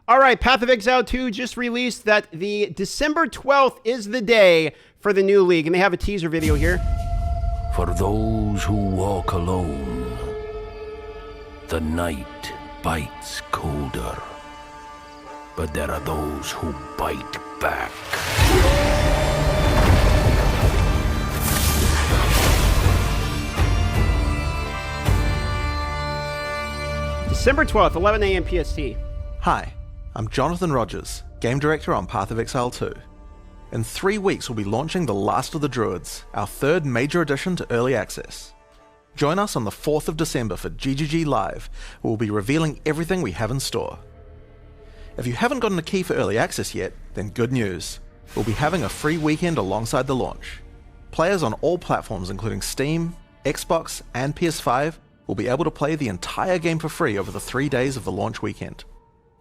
All right, Path of Exile 2 just released that the December 12th is the day for the new league, and they have a teaser video here. For those who walk alone, the night bites colder. But there are those who bite back. December 12th, 11 a.m. PST. Hi, I'm Jonathan Rogers, Game Director on Path of Exile 2. In 3 weeks we'll be launching The Last of the Druids, our third major addition to Early Access. Join us on the 4th of December for GGG Live, where we'll be revealing everything we have in store. If you haven't gotten a key for Early Access yet, then good news. We'll be having a free weekend alongside the launch. Players on all platforms including Steam, Xbox and PS5 will be able to play the entire game for free over the 3 days of the launch weekend.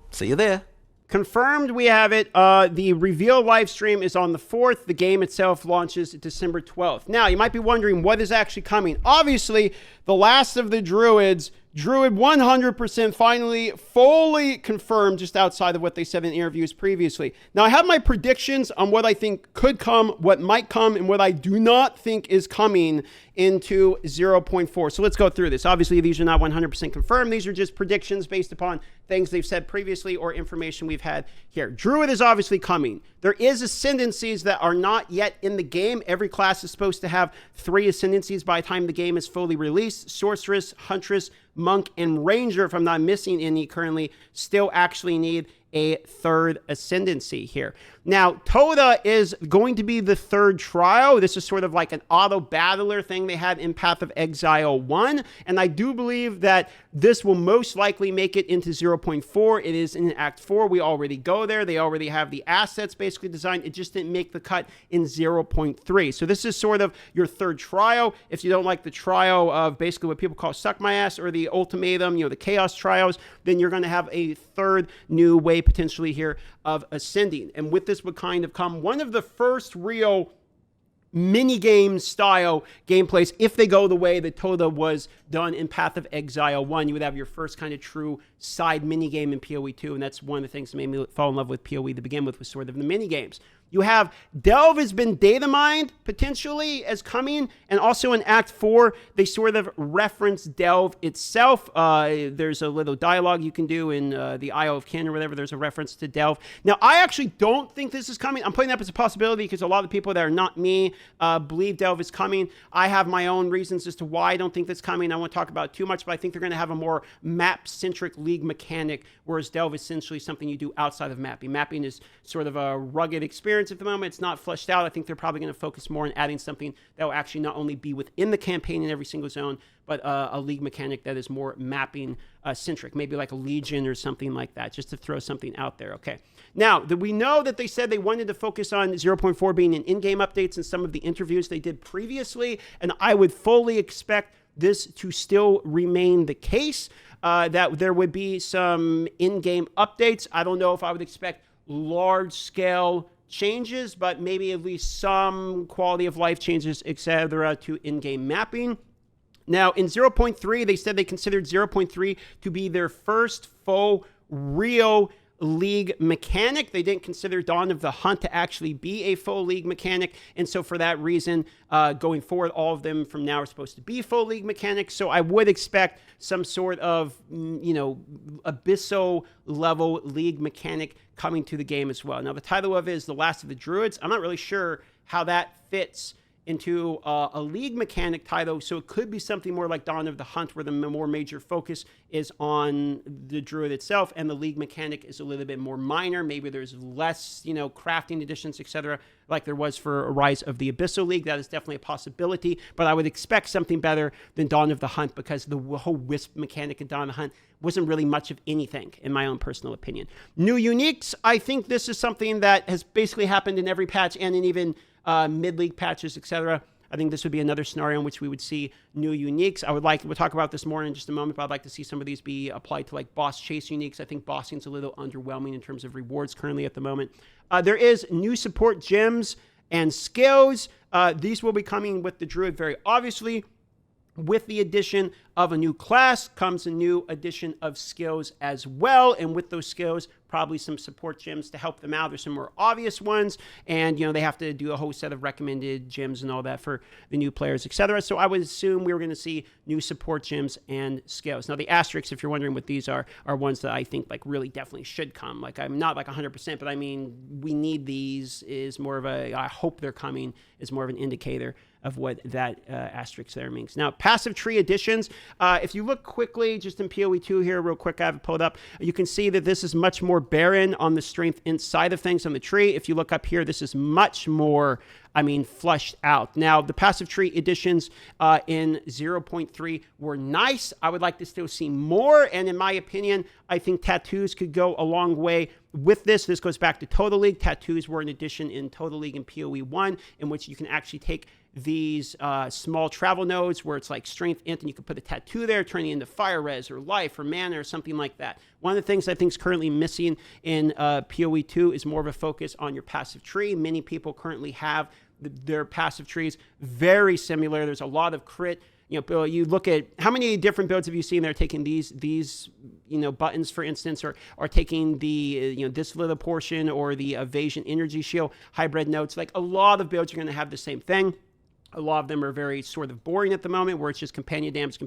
See you there! Confirmed, we have it. The reveal live stream is on the 4th. The game itself launches December 12th. Now, you might be wondering what is actually coming. Obviously, The Last of the Druids, Druid 100% finally fully confirmed just outside of what they said in interviews previously. Now, I have my predictions on what I think could come, what might come, and what I do not think is coming into 0.4. So let's go through this. Obviously, these are not 100% confirmed. These are just predictions based upon things they've said previously or information we've had here. Druid is obviously coming. There is ascendancies that are not yet in the game. Every class is supposed to have 3 ascendancies by the time the game is fully released. Sorceress, Huntress, Monk, and Ranger, if I'm not missing any currently, still actually need a 3rd ascendancy here. Now, Toda is going to be the 3rd trial. This is sort of like an auto battler thing they had in Path of Exile 1. And I do believe that this will most likely make it into 0.4. It is in Act 4. We already go there. They already have the assets basically designed. It just didn't make the cut in 0.3. So this is sort of your 3rd trial. If you don't like the trial of basically what people call Suck My Ass or the ultimatum, the Chaos trials, then you're going to have a 3rd new way potentially here of ascending. And with this would kind of come one of the first real mini-game style gameplays. If they go the way that Toda was done in Path of Exile 1, you would have your first kind of true side mini-game in PoE 2, and that's one of the things that made me fall in love with PoE to begin with, was sort of the mini-games. You have Delve has been data mined potentially as coming, and also in Act 4, they sort of reference Delve itself. There's a little dialogue you can do in the Isle of Ken or whatever. There's a reference to Delve. Now, I actually don't think this is coming. I'm putting that up as a possibility because a lot of people that are not me believe Delve is coming. I have my own reasons as to why I don't think that's coming. I won't talk about it too much, but I think they're going to have a more map-centric league mechanic, whereas Delve is essentially something you do outside of mapping. Mapping is sort of a rugged experience at the moment. It's not fleshed out. I think they're probably going to focus more on adding something that will actually not only be within the campaign in every single zone, but a league mechanic that is more mapping centric, maybe like a Legion or something like that, just to throw something out there. Okay. Now, we know that they said they wanted to focus on 0.4 being in in-game updates in some of the interviews they did previously, and I would fully expect this to still remain the case, that there would be some in-game updates. I don't know if I would expect large-scale changes, but maybe at least some quality of life changes, etc., to in-game mapping. Now, in 0.3, they said they considered 0.3 to be their first full real league mechanic. They didn't consider Dawn of the Hunt to actually be a full league mechanic, and so for that reason, going forward, all of them from now are supposed to be full league mechanics. So I would expect some sort of, abyssal level league mechanic coming to the game as well. Now, the title of it is The Last of the Druids. I'm not really sure how that fits into a league mechanic title, so it could be something more like Dawn of the Hunt, where the more major focus is on the druid itself, and the league mechanic is a little bit more minor. Maybe there's less, crafting additions, etc., like there was for Rise of the Abyssal League. That is definitely a possibility, but I would expect something better than Dawn of the Hunt, because the whole Wisp mechanic in Dawn of the Hunt wasn't really much of anything, in my own personal opinion. New uniques, I think this is something that has basically happened in every patch and in even mid-league patches, etc. I think this would be another scenario in which we would see new uniques. We'll talk about this more in just a moment, but I'd like to see some of these be applied to like boss chase uniques. I think bossing's a little underwhelming in terms of rewards currently at the moment. There is new support gems and skills. These will be coming with the druid very obviously. With the addition of a new class comes a new addition of skills as well. And with those skills probably some support gyms to help them out. There's some more obvious ones, and they have to do a whole set of recommended gyms and all that for the new players, etc. So I would assume we were going to see new support gyms and scales. Now the asterisks, if you're wondering what these are ones that I think like really definitely should come. Like I'm not like 100%, but I mean we need these is more of a I hope they're coming is more of an indicator of what that asterisk there means. Now, passive tree additions, if you look quickly, just in PoE 2 here, real quick, I have it pulled up, you can see that this is much more barren on the strength inside of things on the tree. If you look up here, this is much more, flushed out. Now, the passive tree additions in 0.3 were nice. I would like to still see more, and in my opinion, I think tattoos could go a long way with this. This goes back to Total League. Tattoos were an addition in Total League and PoE 1, in which you can actually take these small travel nodes where it's like strength int, and you can put a tattoo there, turning it into fire res or life or mana or something like that. One of the things I think is currently missing in PoE 2 is more of a focus on your passive tree. Many people currently have their passive trees very similar. There's a lot of crit. You look at how many different builds have you seen that are taking these buttons, for instance, or taking the this little portion or the evasion energy shield hybrid nodes. Like a lot of builds are going to have the same thing. A lot of them are very sort of boring at the moment, where it's just companion damage.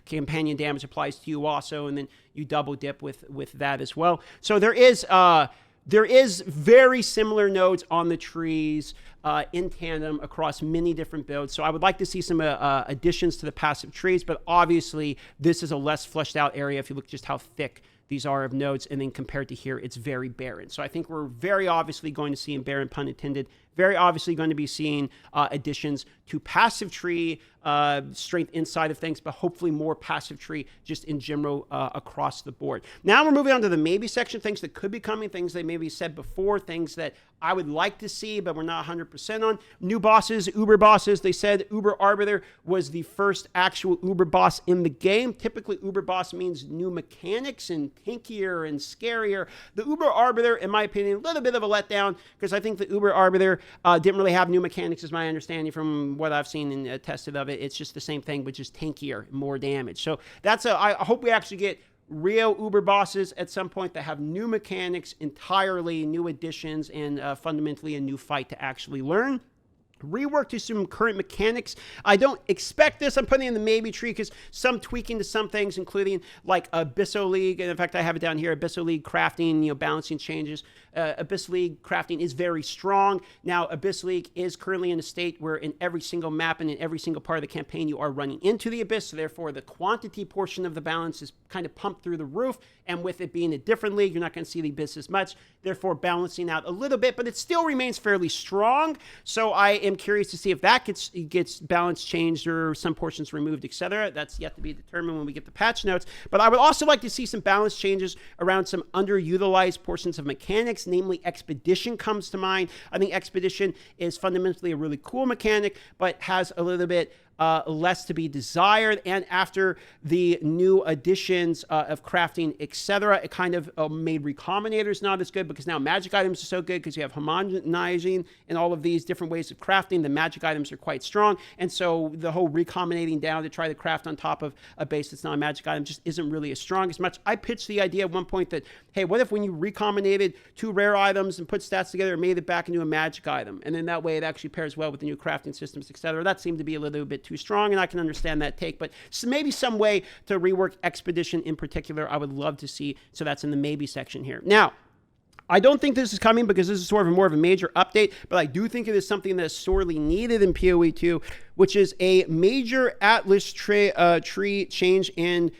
Companion damage applies to you also, and then you double dip with that as well. So there is very similar nodes on the trees in tandem across many different builds. So I would like to see some additions to the passive trees, but obviously this is a less fleshed out area if you look just how thick these are of nodes, and then compared to here, it's very barren. So I think we're very obviously going to see, in barren pun intended, very obviously going to be seeing additions to passive tree strength inside of things, but hopefully more passive tree just in general across the board. Now we're moving on to the maybe section, things that could be coming, things they maybe said before, things that I would like to see, but we're not 100% on. New bosses, Uber bosses. They said Uber Arbiter was the first actual Uber boss in the game. Typically, Uber boss means new mechanics and pinkier and scarier. The Uber Arbiter, in my opinion, a little bit of a letdown, because I think the Uber Arbiter didn't really have new mechanics, is my understanding from what I've seen and tested of it. It's just the same thing, but just tankier, more damage. So I hope we actually get real Uber bosses at some point that have new mechanics, entirely new additions, and fundamentally a new fight to actually learn. Rework to some current mechanics. I don't expect this. I'm putting in the maybe tree because some tweaking to some things, including like Abysso League. And in fact, I have it down here. Abysso League crafting, balancing changes. Abyss League crafting is very strong. Now, Abyss League is currently in a state where in every single map and in every single part of the campaign, you are running into the Abyss. So therefore, the quantity portion of the balance is kind of pumped through the roof. And with it being a different league, you're not going to see the Abyss as much. Therefore, balancing out a little bit, but it still remains fairly strong. So I am curious to see if that gets balance changed or some portions removed, etc. That's yet to be determined when we get the patch notes. But I would also like to see some balance changes around some underutilized portions of mechanics, namely Expedition comes to mind. I think Expedition is fundamentally a really cool mechanic, but has a little bit less to be desired. And after the new additions of crafting, etc., it kind of made recombinators not as good, because now magic items are so good because you have homogenizing and all of these different ways of crafting. The magic items are quite strong, and so the whole recombinating down to try to craft on top of a base that's not a magic item just isn't really as strong as much. I pitched the idea at one point that, hey, what if when you recombinated two rare items and put stats together, it made it back into a magic item, and then that way it actually pairs well with the new crafting systems, etc. That seemed to be a little bit too strong, and I can understand that take, but maybe some way to rework Expedition in particular, I would love to see. So that's in the maybe section here. Now, I don't think this is coming because this is sort of more of a major update, but I do think it is something that is sorely needed in PoE 2, which is a major Atlas tree change in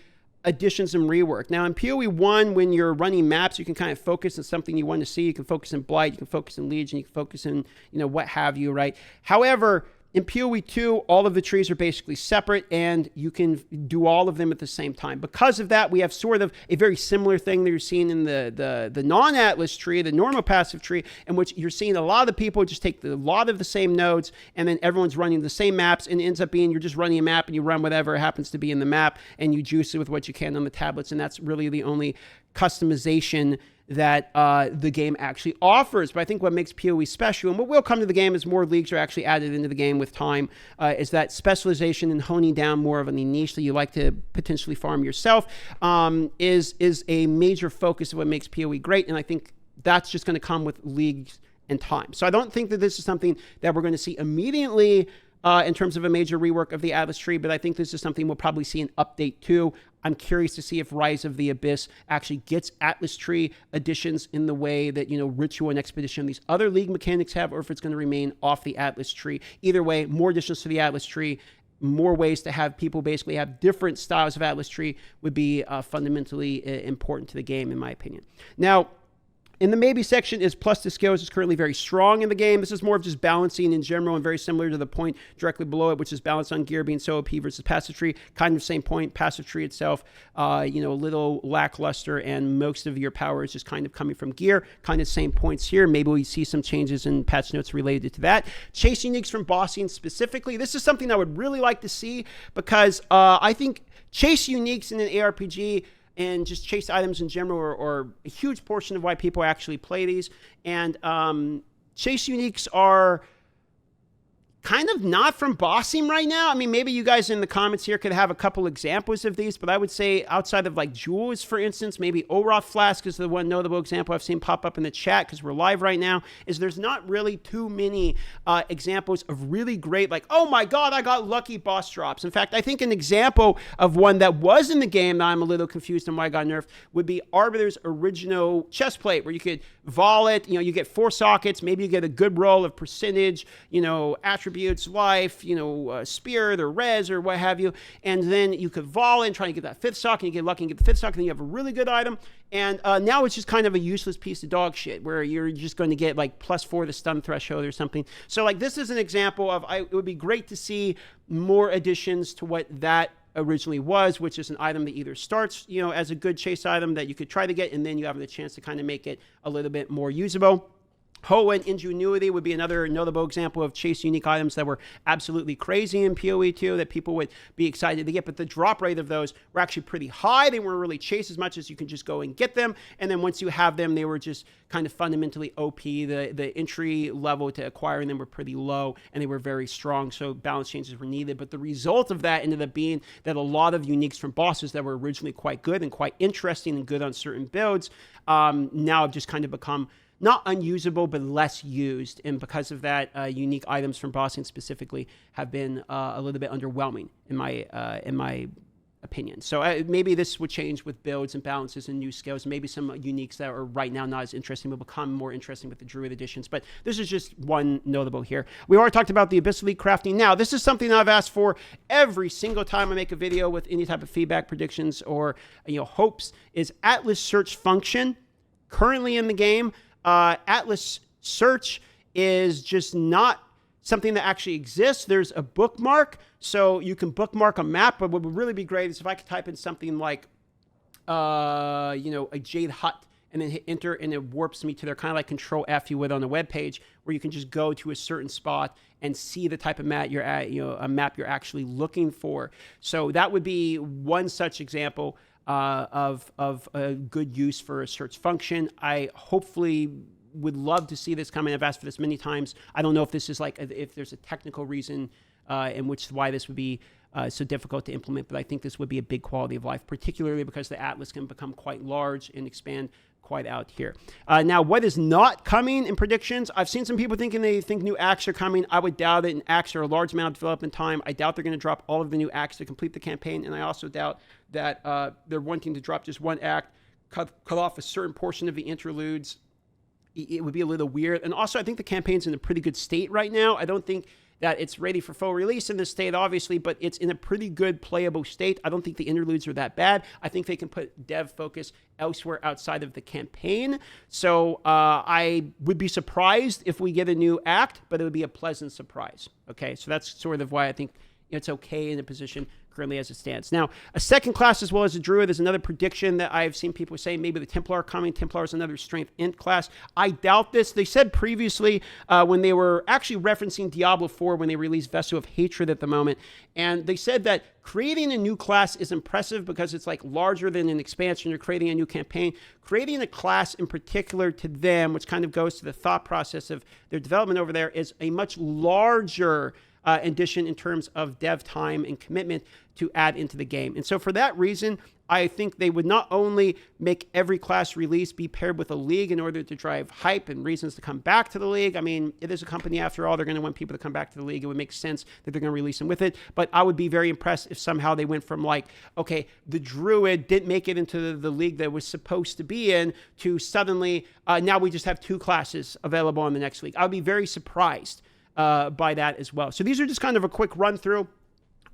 additions and rework. Now in PoE 1, when you're running maps, you can kind of focus on something you want to see. You can focus in Blight, you can focus in Legion, you can focus in, what have you, right? However, in PoE 2, all of the trees are basically separate, and you can do all of them at the same time. Because of that, we have sort of a very similar thing that you're seeing in the non-Atlas tree, the normal passive tree, in which you're seeing a lot of the people just take a lot of the same nodes, and then everyone's running the same maps, and it ends up being you're just running a map, and you run whatever happens to be in the map, and you juice it with what you can on the tablets, and that's really the only customization that the game actually offers. But I think what makes PoE special, and what will come to the game as more leagues are actually added into the game with time, is that specialization and honing down more of a niche that you like to potentially farm yourself is a major focus of what makes PoE great. And I think that's just going to come with leagues and time. So I don't think that this is something that we're going to see immediately in terms of a major rework of the Atlas tree, but I think this is something we'll probably see an update to. I'm curious to see if Rise of the Abyss actually gets Atlas tree additions in the way that, Ritual and Expedition, these other league mechanics have, or if it's going to remain off the Atlas tree. Either way, more additions to the Atlas tree, more ways to have people basically have different styles of Atlas tree would be fundamentally important to the game, in my opinion. Now, in the maybe section is plus the skills is currently very strong in the game. This is more of just balancing in general and very similar to the point directly below it, which is balance on gear being so OP versus passive tree. Kind of same point. Passive tree itself, a little lackluster, and most of your power is just kind of coming from gear. Kind of same points here. Maybe we see some changes in patch notes related to that. Chase uniques from bossing specifically. This is something I would really like to see because I think chase uniques in an ARPG and just chase items in general are a huge portion of why people actually play these. And chase uniques are kind of not from bossing right now. I mean, maybe you guys in the comments here could have a couple examples of these, but I would say outside of like jewels, for instance, maybe Oroth Flask is the one notable example I've seen pop up in the chat because we're live right now, is there's not really too many examples of really great, like, oh my God, I got lucky boss drops. In fact, I think an example of one that was in the game that I'm a little confused on why it got nerfed would be Arbiter's original chest plate, where you could vol it, you get 4 sockets, maybe you get a good roll of percentage, attributes, life, spirit or res or what have you, and then you could vol in, try to get that 5th socket, and you get lucky and get the 5th socket, and you have a really good item. And now it's just kind of a useless piece of dog shit where you're just going to get like +4 the stun threshold or something. So like this is an example of, it would be great to see more additions to what that originally was, which is an item that either starts, as a good chase item that you could try to get, and then you have the chance to kind of make it a little bit more usable. Hoa and Ingenuity would be another notable example of chase unique items that were absolutely crazy in PoE 2 that people would be excited to get, but the drop rate of those were actually pretty high. They weren't really chase as much as you can just go and get them, and then once you have them, they were just kind of fundamentally OP. The entry level to acquiring them were pretty low, and they were very strong, so balance changes were needed, but the result of that ended up being that a lot of uniques from bosses that were originally quite good and quite interesting and good on certain builds now have just kind of become not unusable, but less used. And because of that, unique items from bossing specifically have been a little bit underwhelming in my opinion. So maybe this would change with builds and balances and new skills. Maybe some uniques that are right now not as interesting will become more interesting with the Druid editions. But this is just one notable here. We already talked about the Abyss Elite crafting. Now, this is something I've asked for every single time I make a video with any type of feedback, predictions, or hopes, is Atlas search function currently in the game. Atlas search is just not something that actually exists. There's a bookmark, so you can bookmark a map, but what would really be great is if I could type in something like, a Jade Hut, and then hit enter, and it warps me to there, kind of like Control F you would on a web page, where you can just go to a certain spot and see the type of map you're at, a map you're actually looking for. So that would be one such example of a good use for a search function. I hopefully would love to see this coming. I've asked for this many times. I don't know if this is if there's a technical reason in which why this would be so difficult to implement, but I think this would be a big quality of life, particularly because the Atlas can become quite large and expand quite out here. Now, what is not coming in predictions? I've seen some people they think new acts are coming. I would doubt it. And acts are a large amount of development time. I doubt they're going to drop all of the new acts to complete the campaign, and I also doubt that they're wanting to drop just one act, cut off a certain portion of the interludes. It would be a little weird. And also, I think the campaign's in a pretty good state right now. I don't think that it's ready for full release in this state, obviously, but it's in a pretty good playable state. I don't think the interludes are that bad. I think they can put dev focus elsewhere outside of the campaign. So I would be surprised if we get a new act, but it would be a pleasant surprise. Okay, so that's sort of why I think it's okay in a position currently as it stands. Now, a second class as well as a druid is another prediction that I've seen people say maybe the Templar coming. Templar is another strength int class. I doubt this. They said previously when they were actually referencing Diablo 4 when they released Vessel of Hatred at the moment, and they said that creating a new class is impressive because it's like larger than an expansion. You're creating a new campaign. Creating a class in particular to them, which kind of goes to the thought process of their development over there, is a much larger addition in terms of dev time and commitment to add into the game. And so for that reason, I think they would not only make every class release be paired with a league in order to drive hype and reasons to come back to the league. I mean, it is a company after all. They're going to want people to come back to the league. It would make sense that they're going to release them with it. But I would be very impressed if somehow they went from like, okay, the druid didn't make it into the league that it was supposed to be in, to suddenly now we just have 2 classes available in the next league. I would be very surprised by that as well. So these are just kind of a quick run through.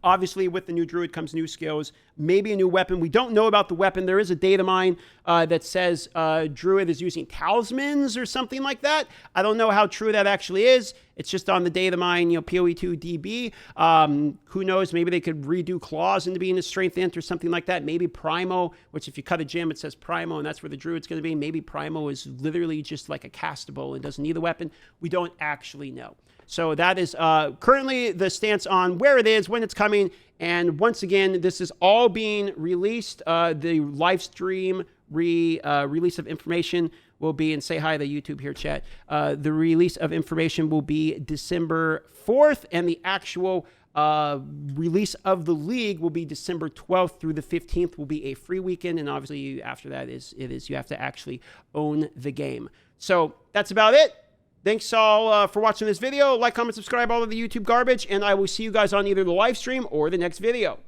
Obviously, with the new druid comes new skills, maybe a new weapon. We don't know about the weapon. There is a data mine that says druid is using talismans or something like that. I don't know how true that actually is. It's just on the data mine, PoE2 DB. Who knows? Maybe they could redo claws into being a strength int or something like that. Maybe Primo, which if you cut a gem, it says Primo, and that's where the druid's going to be. Maybe Primo is literally just like a castable and doesn't need a weapon. We don't actually know. So that is currently the stance on where it is, when it's coming. And once again, this is all being released. The live stream release of information will be, and say hi to YouTube here, chat. The release of information will be December 4th, and the actual release of the league will be December 12th through the 15th, will be a free weekend. And obviously after that you have to actually own the game. So that's about it. Thanks all for watching this video. Like, comment, subscribe, all of the YouTube garbage, and I will see you guys on either the live stream or the next video.